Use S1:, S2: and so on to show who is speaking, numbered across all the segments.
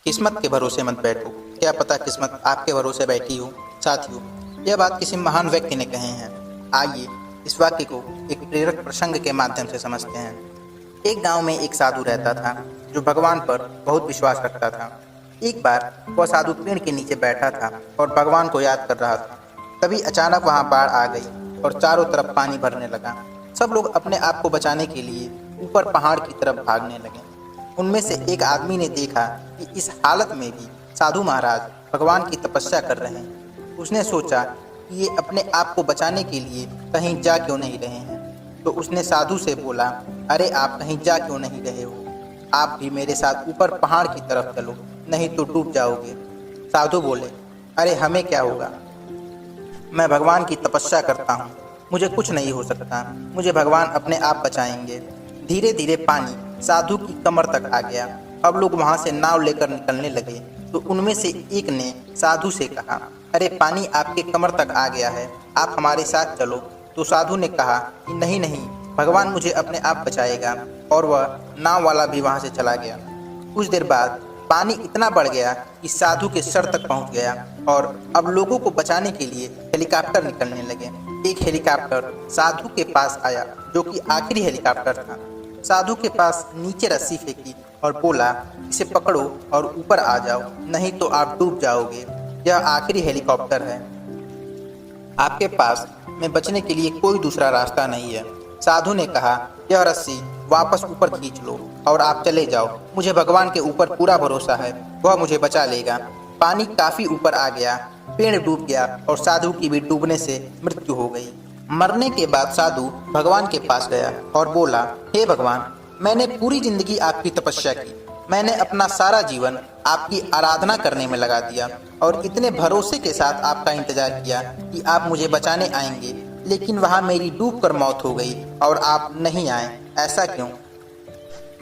S1: किस्मत के भरोसे मत बैठो, क्या पता किस्मत आपके भरोसे बैठी हो। साथियों, यह बात किसी महान व्यक्ति ने कहे हैं। आइए इस वाक्य को एक प्रेरक प्रसंग के माध्यम से समझते हैं। एक गांव में एक साधु रहता था जो भगवान पर बहुत विश्वास रखता था। एक बार वह साधु पेड़ के नीचे बैठा था और भगवान को याद कर रहा था। तभी अचानक वहां बाढ़ आ गई और चारों तरफ पानी भरने लगा। सब लोग अपने आप को बचाने के लिए ऊपर पहाड़ की तरफ भागने लगे। उनमें से एक आदमी ने देखा कि इस हालत में भी साधु महाराज भगवान की तपस्या कर रहे हैं। उसने सोचा कि ये अपने आप को बचाने के लिए कहीं जा क्यों नहीं रहे हैं। तो उसने साधु से बोला, अरे आप कहीं जा क्यों नहीं रहे हो, आप भी मेरे साथ ऊपर पहाड़ की तरफ चलो, नहीं तो डूब जाओगे। साधु बोले, अरे हमें क्या होगा, मैं भगवान की तपस्या करता हूँ, मुझे कुछ नहीं हो सकता, मुझे भगवान अपने आप बचाएंगे। धीरे धीरे पानी साधु की कमर तक आ गया। अब लोग वहां से नाव लेकर निकलने लगे तो उनमें से एक ने साधु से कहा, अरे पानी आपके कमर तक आ गया है, आप हमारे साथ चलो। तो साधु ने कहा कि नहीं नहीं, भगवान मुझे अपने आप बचाएगा, और वह नाव वाला भी वहां से चला गया। कुछ देर बाद पानी इतना बढ़ गया कि साधु के सर तक पहुंच गया और अब लोगों को बचाने के लिए हेलीकॉप्टर निकलने लगे। एक हेलीकॉप्टर साधु के पास आया जो कि आखिरी हेलीकॉप्टर था। साधु के पास नीचे रस्सी फेंकी और बोला, इसे पकड़ो और ऊपर आ जाओ, नहीं तो आप डूब जाओगे, यह आखिरी हेलीकॉप्टर है, आपके पास में बचने के लिए कोई दूसरा रास्ता नहीं है। साधु ने कहा, यह रस्सी वापस ऊपर खींच लो और आप चले जाओ, मुझे भगवान के ऊपर पूरा भरोसा है, वह मुझे बचा लेगा। पानी काफी ऊपर आ गया, पेड़ डूब गया और साधु की भी डूबने से मृत्यु हो गई। मरने के बाद साधु भगवान के पास गया और बोला, हे भगवान, मैंने पूरी जिंदगी आपकी तपस्या की, मैंने अपना सारा जीवन आपकी आराधना करने में लगा दिया और इतने भरोसे के साथ आपका इंतजार किया कि आप मुझे बचाने आएंगे, लेकिन वहां मेरी डूबकर मौत हो गई और आप नहीं आए, ऐसा क्यों?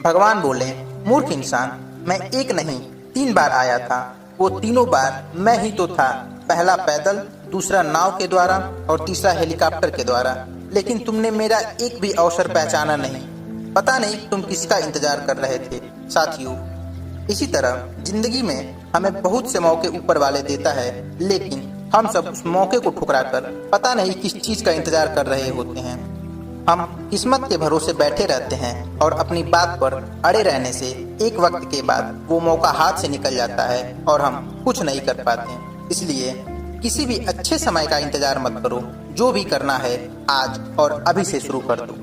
S1: भगवान बोले, मूर्ख इंसान, मैं एक नहीं 3 बार आया था, वो तीनों बार मैं ही तो था, पहला पैदल, दूसरा नाव के द्वारा और तीसरा हेलीकॉप्टर के द्वारा, लेकिन तुमने मेरा एक भी अवसर पहचाना नहीं। पता नहीं तुम किसका इंतजार कर रहे थे। साथियों, इसी तरह जिंदगी में हमें बहुत से मौके ऊपर वाले देता है, लेकिन हम सब उस मौके को ठुकराकर पता नहीं किस चीज का इंतजार कर रहे होते हैं। हम किस्मत के भरोसे बैठे रहते हैं और अपनी बात पर अड़े रहने से एक वक्त के बाद वो मौका हाथ से निकल जाता है और हम कुछ नहीं कर पाते। इसलिए किसी भी अच्छे समय का इंतजार मत करो, जो भी करना है आज और अभी से शुरू कर दो।